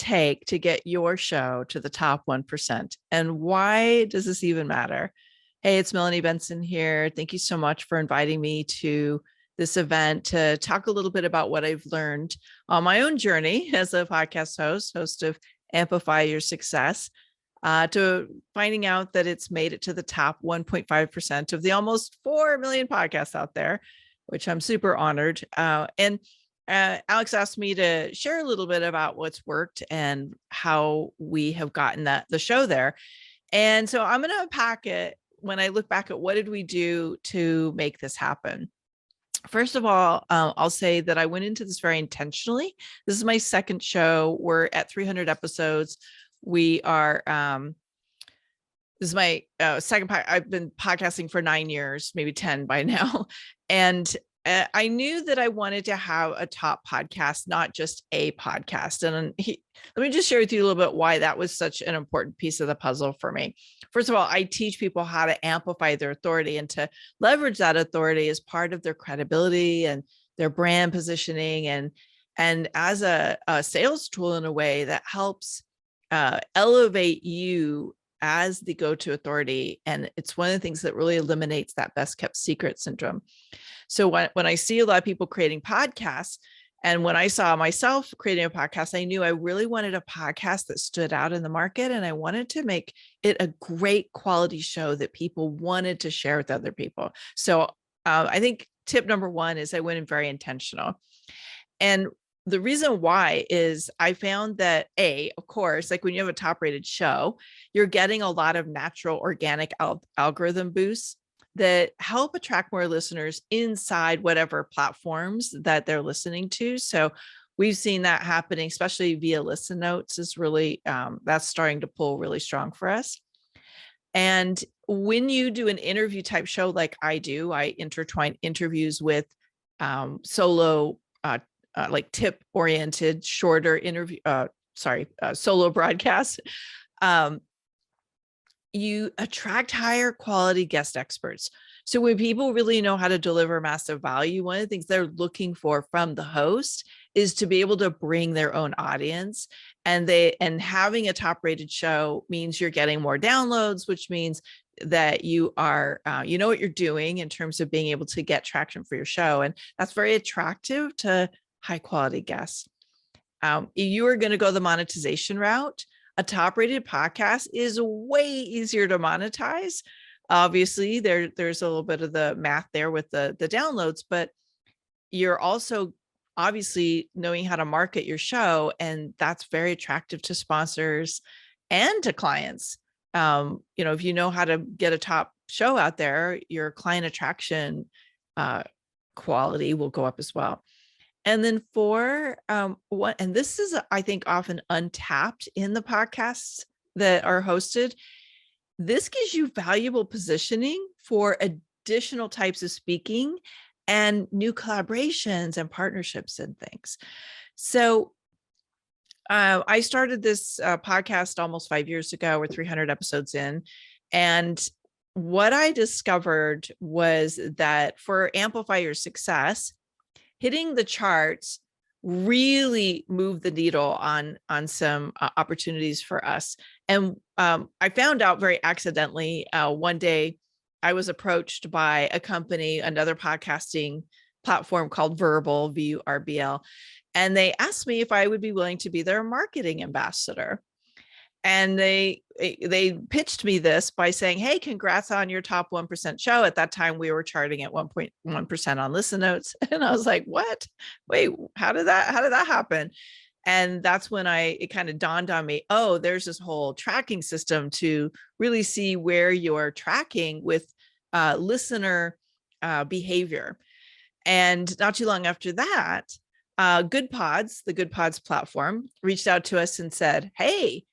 take to get your show to the top 1%? And why does this even matter? Hey, it's Melanie Benson here. Thank you so much for inviting me to this event to talk a little bit about what I've learned on my own journey as a podcast host of Amplify Your Success, to finding out that it's made it to the top 1.5% of the almost 4 million podcasts out there, which I'm super honored. And Alex asked me to share a little bit about what's worked and how we have gotten the show there. And so I'm going to unpack it when I look back at what did we do to make this happen. First of all, I'll say that I went into this very intentionally. This is my second show. We're at 300 episodes. We are, this is my second, I've been podcasting for 9 years, maybe 10 by now. And I knew that I wanted to have a top podcast, not just a podcast. And let me just share with you a little bit why that was such an important piece of the puzzle for me. First of all, I teach people how to amplify their authority and to leverage that authority as part of their credibility and their brand positioning, and as a sales tool in a way that helps elevate you as the go-to authority. And it's one of the things that really eliminates that best kept secret syndrome. So when I see a lot of people creating podcasts, and when I saw myself creating a podcast, I knew I really wanted a podcast that stood out in the market, and I wanted to make it a great quality show that people wanted to share with other people. So I think tip number one is I went in very intentional. And the reason why is I found that of course, like when you have a top rated show, you're getting a lot of natural organic algorithm boosts that help attract more listeners inside whatever platforms that they're listening to. So we've seen that happening, especially via listen notes is really, that's starting to pull really strong for us. And when you do an interview type show like I do, I intertwine interviews with solo, like tip oriented, shorter interview, solo broadcasts. You attract higher quality guest experts. So when people really know how to deliver massive value, one of the things they're looking for from the host is to be able to bring their own audience. And having a top rated show means you're getting more downloads, which means that you are, you know what you're doing in terms of being able to get traction for your show. And that's very attractive to high quality guests. You are going to go the monetization route. A top rated podcast is way easier to monetize. Obviously, there's a little bit of the math there with the downloads, but you're also obviously knowing how to market your show. And that's very attractive to sponsors and to clients. If you know how to get a top show out there, your client attraction quality will go up as well. And then and this is, I think, often untapped in the podcasts that are hosted. This gives you valuable positioning for additional types of speaking and new collaborations and partnerships and things. So I started this podcast almost 5 years ago. We're 300 episodes in. And what I discovered was that for Amplify Your Success, hitting the charts really moved the needle on some opportunities for us. And I found out very accidentally. One day I was approached by a company, another podcasting platform called Verbal, VURBL. And they asked me if I would be willing to be their marketing ambassador. And they pitched me this by saying, hey, congrats on your top 1% show. At that time, we were charting at 1.1% on listen notes. And I was like, what? Wait, how did that happen? And that's when it kind of dawned on me, oh, there's this whole tracking system to really see where you're tracking with listener behavior. And not too long after that, the Good Pods platform reached out to us and said, hey,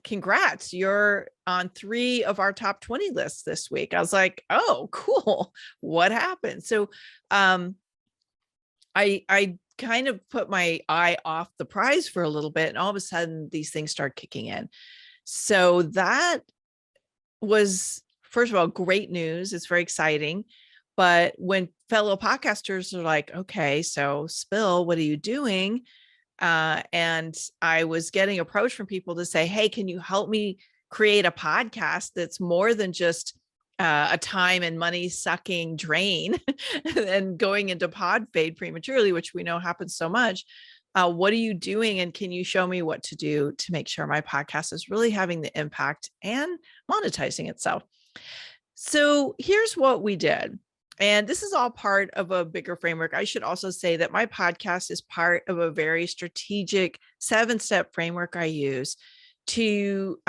congrats, you're on 3 of our top 20 lists this week. I was like, oh, cool. What happened? So I kind of put my eye off the prize for a little bit, and all of a sudden these things start kicking in. So that was, first of all, great news. It's very exciting. But when fellow podcasters are like, okay, so Spill, what are you doing? And I was getting approached from people to say, hey, can you help me create a podcast that's more than just a time and money sucking drain and going into pod fade prematurely, which we know happens so much. What are you doing? And can you show me what to do to make sure my podcast is really having the impact and monetizing itself? So here's what we did. And this is all part of a bigger framework. I should also say that my podcast is part of a very strategic 7-step framework I use to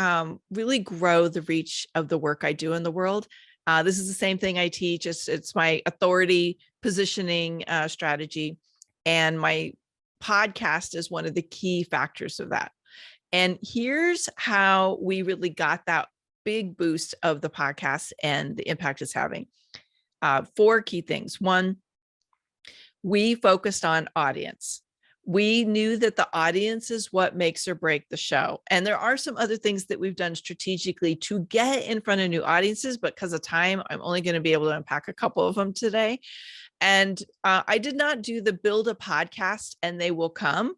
really grow the reach of the work I do in the world. This is the same thing I teach. It's my authority positioning strategy. And my podcast is one of the key factors of that. And here's how we really got that big boost of the podcast and the impact it's having. 4 key things. 1, we focused on audience. We knew that the audience is what makes or break the show. And there are some other things that we've done strategically to get in front of new audiences, but because of time, I'm only going to be able to unpack a couple of them today. And I did not do the build a podcast and they will come.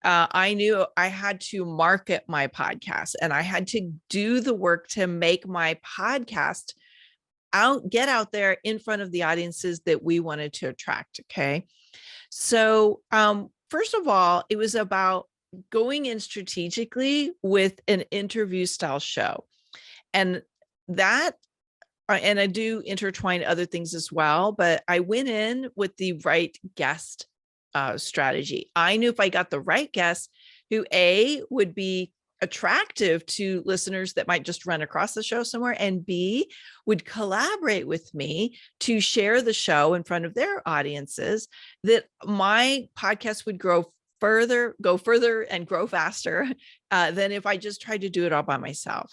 I knew I had to market my podcast and I had to do the work to make my podcast get out there in front of the audiences that we wanted to attract. Okay. So, first of all, it was about going in strategically with an interview style show. And that, and I do intertwine other things as well, but I went in with the right guest strategy. I knew if I got the right guest who would be attractive to listeners that might just run across the show somewhere, and B, would collaborate with me to share the show in front of their audiences, that my podcast would go further and grow faster than if I just tried to do it all by myself.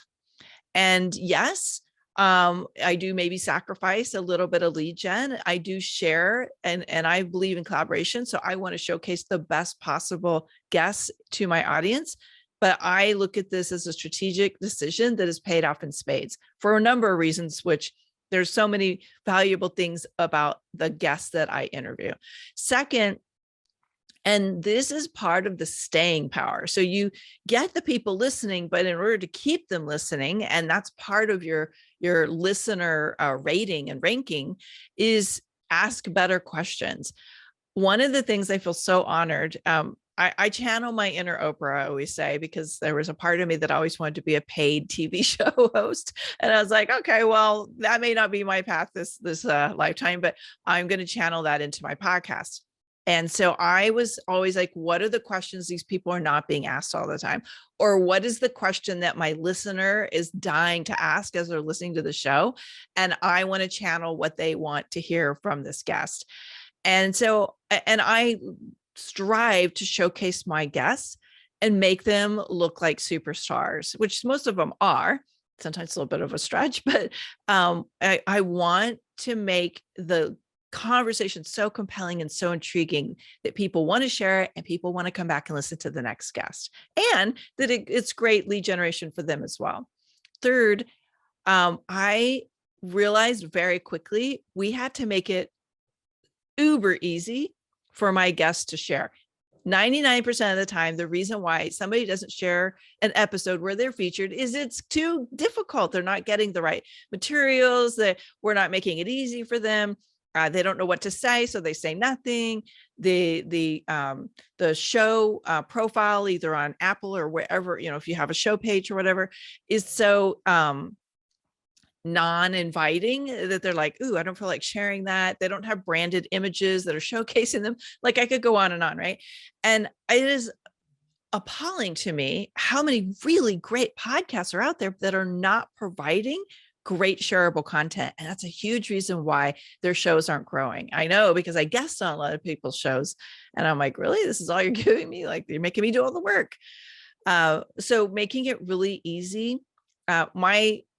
And yes, I do maybe sacrifice a little bit of lead gen. I do share and I believe in collaboration. So I want to showcase the best possible guests to my audience. But I look at this as a strategic decision that is paid off in spades for a number of reasons, which there's so many valuable things about the guests that I interview. Second, and this is part of the staying power. So you get the people listening, but in order to keep them listening, and that's part of your listener rating and ranking, is ask better questions. One of the things I feel so honored, I channel my inner Oprah, I always say, because there was a part of me that always wanted to be a paid TV show host. And I was like, okay, well, that may not be my path this lifetime, but I'm going to channel that into my podcast. And so I was always like, what are the questions these people are not being asked all the time? Or what is the question that my listener is dying to ask as they're listening to the show? And I want to channel what they want to hear from this guest. And so, and I strive to showcase my guests and make them look like superstars, which most of them are. Sometimes a little bit of a stretch, but I want to make the conversation so compelling and so intriguing that people want to share it and people want to come back and listen to the next guest, and that it's great lead generation for them as well. Third, I realized very quickly we had to make it uber easy for my guests to share. 99% of the time, the reason why somebody doesn't share an episode where they're featured is it's too difficult. They're not getting the right materials, that we're not making it easy for them. They don't know what to say, so they say nothing. The show profile, either on Apple or wherever, if you have a show page or whatever, is so non-inviting that they're like, ooh, I don't feel like sharing that. They don't have branded images that are showcasing them. Like, I could go on and on, right? And it is appalling to me how many really great podcasts are out there that are not providing great shareable content. And that's a huge reason why their shows aren't growing. I know, because I guest on a lot of people's shows and I'm like, really, this is all you're giving me? Like, you're making me do all the work. So making it really easy.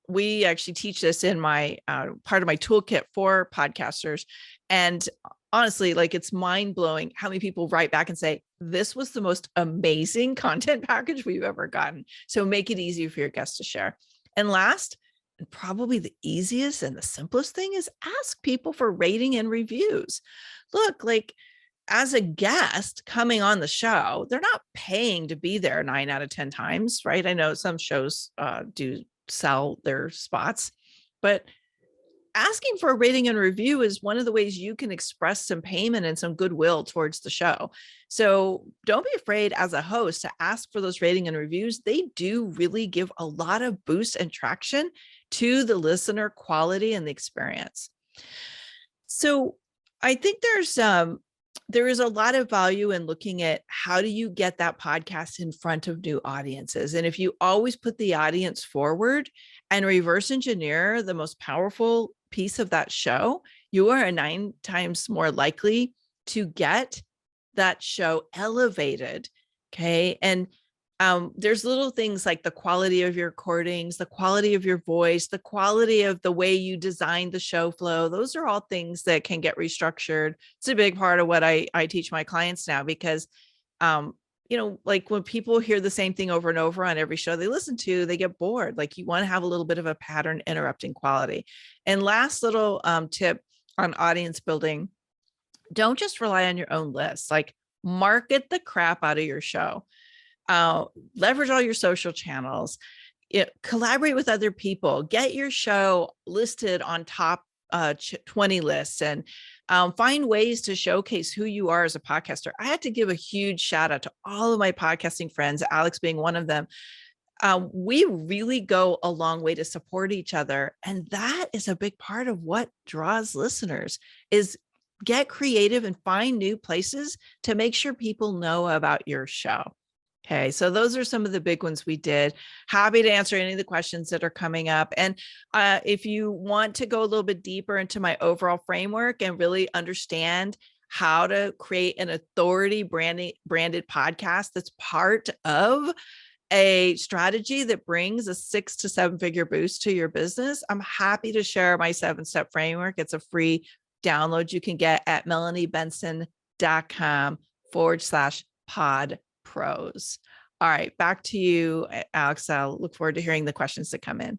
We actually teach this in my part of my toolkit for podcasters. And honestly, like, it's mind blowing how many people write back and say, this was the most amazing content package we've ever gotten. So make it easy for your guests to share. And last, and probably the easiest and the simplest thing, is ask people for rating and reviews. Look, like, as a guest coming on the show, they're not paying to be there 9 out of 10 times, right? I know some shows do sell their spots, but asking for a rating and review is one of the ways you can express some payment and some goodwill towards the show. So don't be afraid as a host to ask for those rating and reviews. They do really give a lot of boost and traction to the listener quality and the experience. So I think there is a lot of value in looking at how do you get that podcast in front of new audiences. And if you always put the audience forward and reverse engineer the most powerful piece of that show, you are 9 times more likely to get that show elevated. Okay. And there's little things like the quality of your recordings, the quality of your voice, the quality of the way you design the show flow. Those are all things that can get restructured. It's a big part of what I teach my clients now, because, like when people hear the same thing over and over on every show they listen to, they get bored. Like you want to have a little bit of a pattern interrupting quality. And last little tip on audience building, don't just rely on your own list, like market the crap out of your show. Leverage all your social channels, collaborate with other people, get your show listed on top 20 lists, and find ways to showcase who you are as a podcaster. I had to give a huge shout out to all of my podcasting friends, Alex being one of them. We really go a long way to support each other. And that is a big part of what draws listeners, is get creative and find new places to make sure people know about your show. Okay, so those are some of the big ones we did. Happy to answer any of the questions that are coming up. And if you want to go a little bit deeper into my overall framework and really understand how to create an authority branded podcast that's part of a strategy that brings a 6 to 7 figure boost to your business, I'm happy to share my 7-step framework. It's a free download you can get at melaniebenson.com/pod pros. All right, back to you, Alex. I'll look forward to hearing the questions that come in.